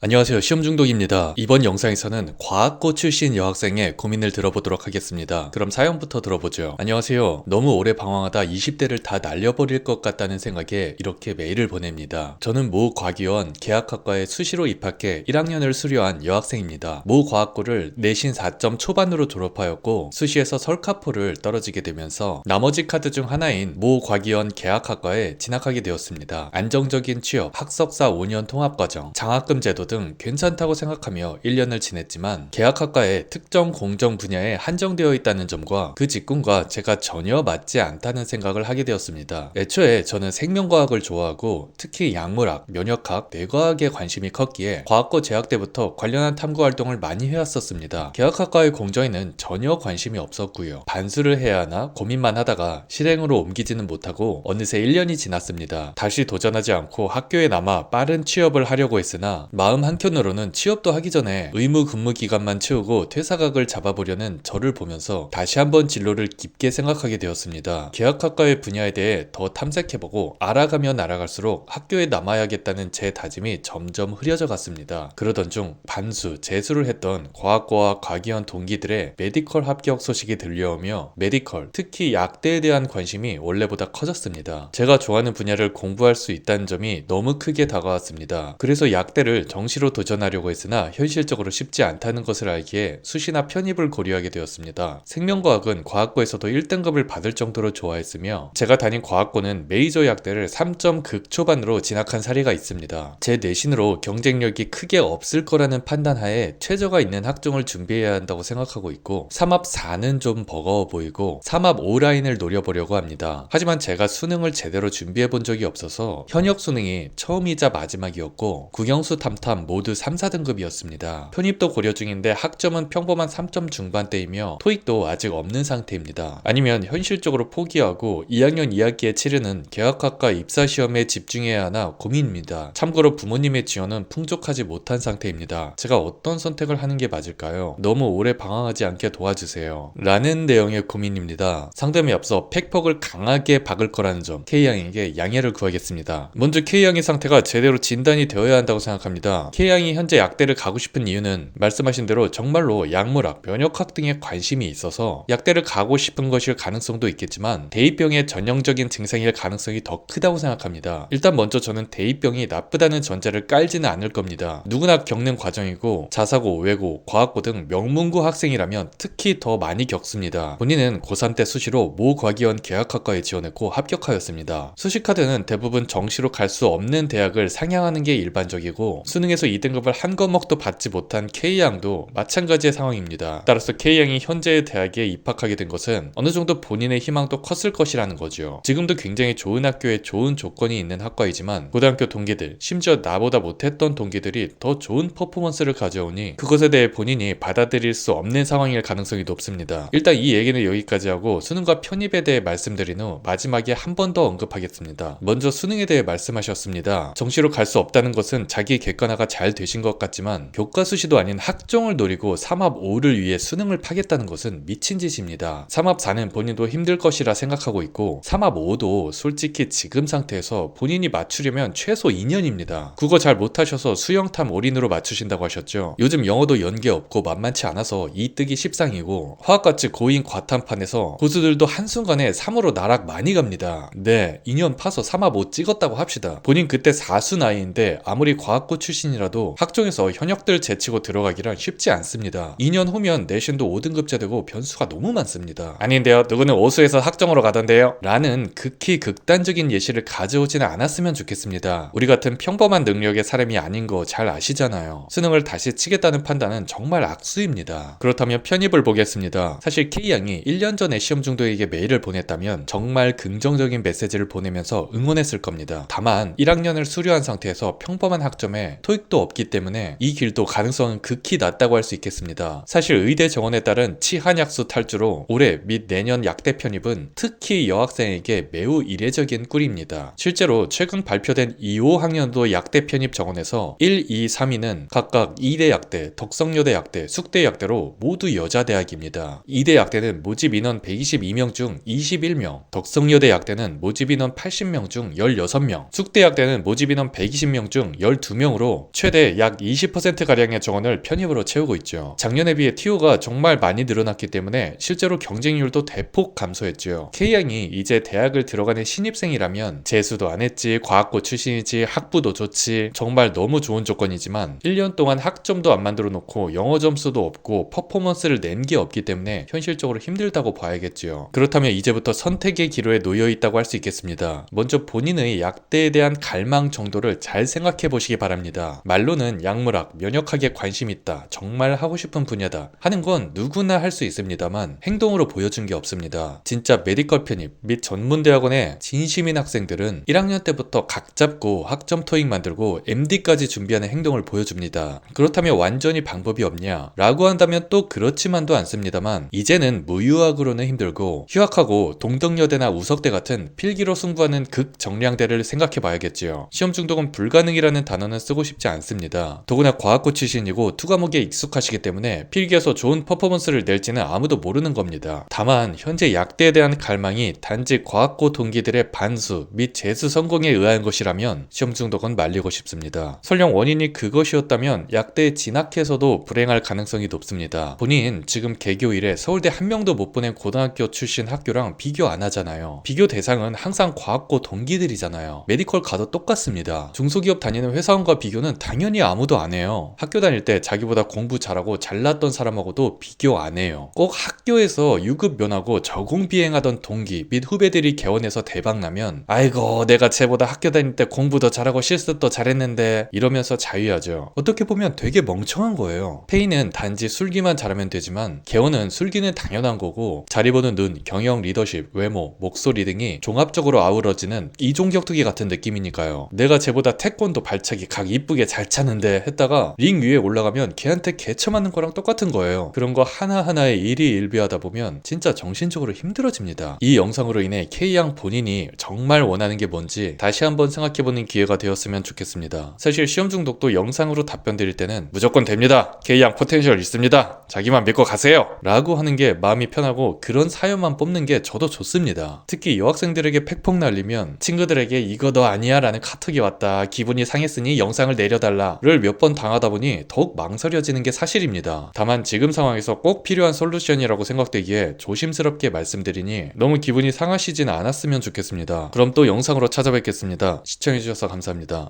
안녕하세요. 시험중독입니다. 이번 영상에서는 과학고 출신 여학생의 고민을 들어보도록 하겠습니다. 그럼 사연부터 들어보죠. 안녕하세요. 너무 오래 방황하다 20대를 다 날려버릴 것 같다는 생각에 이렇게 메일을 보냅니다. 저는 모 과기원 계약학과에 수시로 입학해 1학년을 수료한 여학생입니다. 모 과학고를 내신 4점 초반으로 졸업하였고 수시에서 설카포를 떨어지게 되면서 나머지 카드 중 하나인 모 과기원 계약학과에 진학하게 되었습니다. 안정적인 취업, 학석사 5년 통합과정, 장학금 제도 등 괜찮다고 생각하며 1년을 지냈지만 계약학과의 특정 공정 분야에 한정되어 있다는 점과 그 직군과 제가 전혀 맞지 않다는 생각을 하게 되었습니다. 애초에 저는 생명과학을 좋아하고 특히 약물학, 면역학, 뇌과학에 관심이 컸기에 과학고 재학 때부터 관련한 탐구 활동을 많이 해왔었습니다. 계약학과의 공정에는 전혀 관심이 없었고요. 반수를 해야 하나 고민만 하다가 실행으로 옮기지는 못하고 어느새 1년이 지났습니다. 다시 도전하지 않고 학교에 남아 빠른 취업을 하려고 했으나 마음 한켠으로는 취업도 하기 전에 의무 근무 기간만 채우고 퇴사각을 잡아보려는 저를 보면서 다시 한번 진로를 깊게 생각하게 되었습니다. 계약학과의 분야에 대해 더 탐색해보고 알아가면 알아갈수록 학교에 남아야겠다는 제 다짐이 점점 흐려져 갔습니다. 그러던 중 반수, 재수를 했던 과학고와 과기원 동기들의 메디컬 합격 소식이 들려오며 메디컬, 특히 약대에 대한 관심이 원래보다 커졌습니다. 제가 좋아하는 분야를 공부할 수 있다는 점이 너무 크게 다가왔습니다. 그래서 약대를 정시로 도전하려고 했으나 현실적으로 쉽지 않다는 것을 알기에 수시나 편입을 고려하게 되었습니다. 생명과학은 과학고에서도 1등급을 받을 정도로 좋아했으며 제가 다닌 과학고는 메이저 약대를 3점 극초반으로 진학한 사례가 있습니다. 제 내신으로 경쟁력이 크게 없을 거라는 판단하에 최저가 있는 학종을 준비해야 한다고 생각하고 있고 3합 4는 좀 버거워 보이고 3합 5라인을 노려보려고 합니다. 하지만 제가 수능을 제대로 준비해 본 적이 없어서 현역 수능이 처음이자 마지막이었고 국영수 탐탐 모두 3, 4등급이었습니다. 편입도 고려 중인데 학점은 평범한 3점 중반대이며 토익도 아직 없는 상태입니다. 아니면 현실적으로 포기하고 2학년 2학기에 치르는 계약학과 입사시험에 집중해야 하나 고민입니다. 참고로 부모님의 지원은 풍족하지 못한 상태입니다. 제가 어떤 선택을 하는 게 맞을까요? 너무 오래 방황하지 않게 도와주세요. 라는 내용의 고민입니다. 상담에 앞서 팩폭을 강하게 박을 거라는 점 K양에게 양해를 구하겠습니다. 먼저 K양의 상태가 제대로 진단이 되어야 한다고 생각합니다. K양이 현재 약대를 가고 싶은 이유는 말씀하신 대로 정말로 약물학, 면역학 등에 관심이 있어서 약대를 가고 싶은 것일 가능성도 있겠지만 대입병의 전형적인 증상일 가능성이 더 크다고 생각합니다. 일단 먼저 저는 대입병이 나쁘다는 전제를 깔지는 않을 겁니다. 누구나 겪는 과정이고 자사고, 외고, 과학고 등 명문고 학생이라면 특히 더 많이 겪습니다. 본인은 고3 때 수시로 모 과기원 계약학과에 지원했고 합격하였습니다. 수시카드는 대부분 정시로 갈 수 없는 대학을 상향하는 게 일반적이고 수능에서 2등급을 한 과목도 받지 못한 K양도 마찬가지의 상황입니다. 따라서 K양이 현재의 대학에 입학하게 된 것은 어느 정도 본인의 희망도 컸을 것이라는 거죠. 지금도 굉장히 좋은 학교에 좋은 조건이 있는 학과이지만 고등학교 동기들, 심지어 나보다 못했던 동기들이 더 좋은 퍼포먼스를 가져오니 그것에 대해 본인이 받아들일 수 없는 상황일 가능성이 높습니다. 일단 이 얘기는 여기까지 하고 수능과 편입에 대해 말씀드린 후 마지막에 한 번 더 언급하겠습니다. 먼저 수능에 대해 말씀하셨습니다. 정시로 갈 수 없다는 것은 자기 객관화가 잘 되신 것 같지만 교과수시도 아닌 학종을 노리고 3합 5를 위해 수능을 파겠다는 것은 미친 짓입니다. 3합 4는 본인도 힘들 것이라 생각하고 있고 3합 5도 솔직히 지금 상태에서 본인이 맞추려면 최소 2년입니다. 국어 잘 못하셔서 수영탐 올인으로 맞추신다고 하셨죠. 요즘 영어도 연계 없고 만만치 않아서 이 뜨기 십상이고 화학같이 고인 과탐판에서 고수들도 한순간에 3으로 나락 많이 갑니다. 네, 2년 파서 3합 5 찍었다고 합시다. 본인 그때 4수 나이인데 아무리 과학고 출신이라도 학종에서 현역들 제치고 들어가기란 쉽지 않습니다. 2년 후면 내신도 5등급제 되고 변수가 너무 많습니다. 아닌데요, 누구는 5수에서 학종으로 가던데요? 라는 극히 극단적인 예시를 가져오지는 않았으면 좋겠습니다. 우리 같은 평범한 능력의 사람이 아닌 거 잘 아시잖아요. 수능을 다시 치겠다는 판단은 정말 악수입니다. 그렇다면 편입을 보겠습니다. 사실 K양이 1년 전에 시험 중도에게 메일을 보냈다면 정말 긍정적인 메시지를 보내면서 응원했을 겁니다. 다만 1학년을 수료한 상태에서 평범한 학점에 토익도 없기 때문에 이 길도 가능성은 극히 낮다고 할 수 있겠습니다. 사실 의대 정원에 따른 치한약수 탈주로 올해 및 내년 약대 편입은 특히 여학생에게 매우 이례적인 꿀입니다. 실제로 최근 발표된 2, 5학년도 약대 편입 정원에서 1, 2, 3위는 각각 2대 약대, 덕성여대 약대, 숙대 약대로 모두 여자 대학입니다. 2대 약대는 모집 인원 122명 중 21명, 덕성여대 약대는 모집 인원 80명 중 16명, 숙대 약대는 모집 인원 120명 중 12명으로 최대 약 20%가량의 정원을 편입으로 채우고 있죠. 작년에 비해 TO가 정말 많이 늘어났기 때문에 실제로 경쟁률도 대폭 감소했죠. K양이 이제 대학을 들어가는 신입생이라면 재수도 안 했지, 과학고 출신이지, 학부도 좋지, 정말 너무 좋은 조건이지만 1년 동안 학점도 안 만들어 놓고 영어 점수도 없고 퍼포먼스를 낸 게 없기 때문에 현실적으로 힘들다고 봐야겠지요. 그렇다면 이제부터 선택의 기로에 놓여 있다고 할 수 있겠습니다. 먼저 본인의 약대에 대한 갈망 정도를 잘 생각해 보시기 바랍니다. 말로는 약물학, 면역학에 관심 있다, 정말 하고 싶은 분야다 하는 건 누구나 할 수 있습니다만 행동으로 보여준 게 없습니다. 진짜 메디컬 편입 및 전문대학원의 진심인 학생들은 1학년 때부터 각 잡고 학점 토익 만들고 MD까지 준비하는 행동을 보여줍니다. 그렇다면 완전히 방법이 없냐? 라고 한다면 또 그렇지만도 않습니다만 이제는 무유학으로는 힘들고 휴학하고 동덕여대나 우석대 같은 필기로 승부하는 극정량대를 생각해 봐야겠지요. 시험 중독은 불가능이라는 단어는 쓰고 싶지 않습니다. 더구나 과학고 출신이고 투과목에 익숙하시기 때문에 필기에서 좋은 퍼포먼스를 낼지는 아무도 모르는 겁니다. 다만 현재 약대에 대한 갈망이 단지 과학고 동기들의 반수 및 재수 성공에 의한 것이라면 시험 중독은 말리고 싶습니다. 설령 원인이 그것이었다면 약대에 진학해서도 불행할 가능성이 높습니다. 본인 지금 개교 이래 서울대 한 명도 못 보낸 고등학교 출신 학교랑 비교 안 하잖아요. 비교 대상은 항상 과학고 동기들이잖아요. 메디컬 가도 똑같습니다. 중소기업 다니는 회사원과 비교는 당연히 아무도 안 해요. 학교 다닐 때 자기보다 공부 잘하고 잘났던 사람하고도 비교 안 해요. 꼭 학교에서 유급 면하고 저공 비행하던 동기 및 후배들이 개원해서 대박나면 아이고 내가 쟤보다 학교 다닐 때 공부 더 잘하고 실습도 잘했는데 이러면서 자위하죠. 어떻게 보면 되게 멍청한 거예요. 페이는 단지 술기만 잘하면 되지만 개원은 술기는 당연한 거고 자리 보는 눈, 경영, 리더십, 외모, 목소리 등이 종합적으로 아우러지는 이종격투기 같은 느낌이니까요. 내가 쟤보다 태권도 발차기 각 이쁘게 잘 차는데 했다가 링 위에 올라가면 걔한테 개처맞는 거랑 똑같은 거예요. 그런 거 하나하나에 일희일비하다 보면 진짜 정신적으로 힘들어집니다. 이 영상으로 인해 K양 본인이 정말 원하는 게 뭔지 다시 한번 생각해보는 기회가 되었으면 좋겠습니다. 사실 시험 중독도 영상으로 답변 드릴 때는 무조건 됩니다. K양 포텐셜 있습니다. 자기만 믿고 가세요. 라고 하는 게 마음이 편하고 그런 사연만 뽑는 게 저도 좋습니다. 특히 여학생들에게 팩폭 날리면 친구들에게 이거 너 아니야 라는 카톡이 왔다, 기분이 상했으니 영상을 내려달라를 몇 번 당하다 보니 더욱 망설여지는 게 사실입니다. 다만 지금 상황에서 꼭 필요한 솔루션이라고 생각되기에 조심스럽게 말씀드리니 너무 기분이 상하시진 않았으면 좋겠습니다. 그럼 또 영상으로 찾아뵙겠습니다. 시청해주셔서 감사합니다.